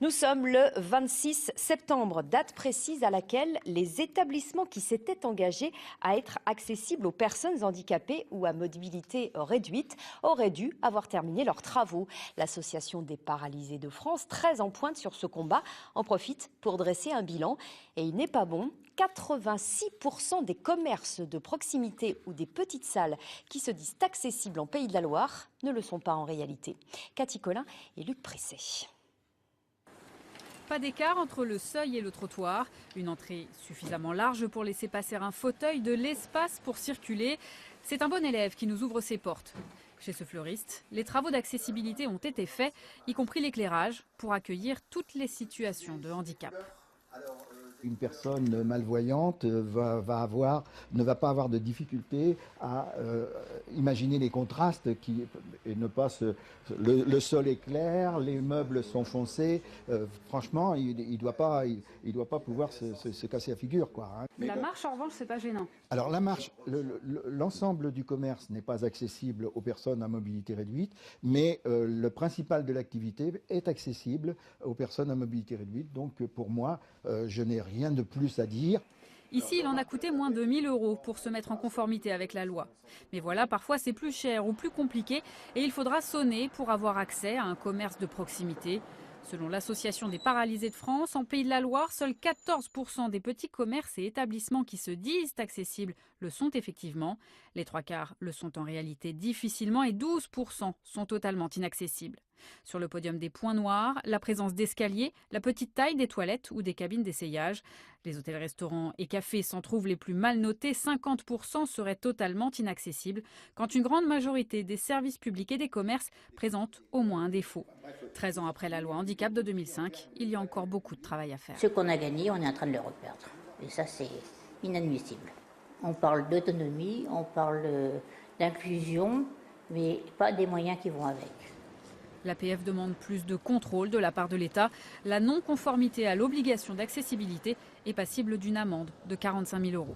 Nous sommes le 26 septembre, date précise à laquelle les établissements qui s'étaient engagés à être accessibles aux personnes handicapées ou à mobilité réduite auraient dû avoir terminé leurs travaux. L'Association des paralysés de France, très en pointe sur ce combat, en profite pour dresser un bilan. Et il n'est pas bon. 86% des commerces de proximité ou des petites salles qui se disent accessibles en Pays de la Loire ne le sont pas en réalité. Cathy Collin et Luc Pressé. Pas d'écart entre le seuil et le trottoir. Une entrée suffisamment large pour laisser passer un fauteuil, de l'espace pour circuler. C'est un bon élève qui nous ouvre ses portes. Chez ce fleuriste, les travaux d'accessibilité ont été faits, y compris l'éclairage, pour accueillir toutes les situations de handicap. Une personne malvoyante ne va pas avoir de difficulté à imaginer les contrastes et ne pas le sol est clair, les meubles sont foncés. Franchement, il doit pas pouvoir se casser la figure, quoi, hein. La marche, en revanche, c'est pas gênant. Alors la marche, l'ensemble du commerce n'est pas accessible aux personnes à mobilité réduite, mais le principal de l'activité est accessible aux personnes à mobilité réduite. Donc pour moi, je n'ai rien de plus à dire. Ici, il en a coûté moins de 1 000 € pour se mettre en conformité avec la loi. Mais voilà, parfois c'est plus cher ou plus compliqué et il faudra sonner pour avoir accès à un commerce de proximité. Selon l'Association des paralysés de France, en Pays de la Loire, seuls 14% des petits commerces et établissements qui se disent accessibles le sont effectivement. Les 3/4 le sont en réalité difficilement et 12% sont totalement inaccessibles. Sur le podium des points noirs, la présence d'escaliers, la petite taille des toilettes ou des cabines d'essayage. Les hôtels, restaurants et cafés s'en trouvent les plus mal notés. 50% seraient totalement inaccessibles, quand une grande majorité des services publics et des commerces présentent au moins un défaut. 13 ans après la loi handicap de 2005, il y a encore beaucoup de travail à faire. Ce qu'on a gagné, on est en train de le reperdre. Et ça, c'est inadmissible. On parle d'autonomie, on parle d'inclusion, mais pas des moyens qui vont avec. L'APF demande plus de contrôle de la part de l'État. La non-conformité à l'obligation d'accessibilité est passible d'une amende de 45 000 €.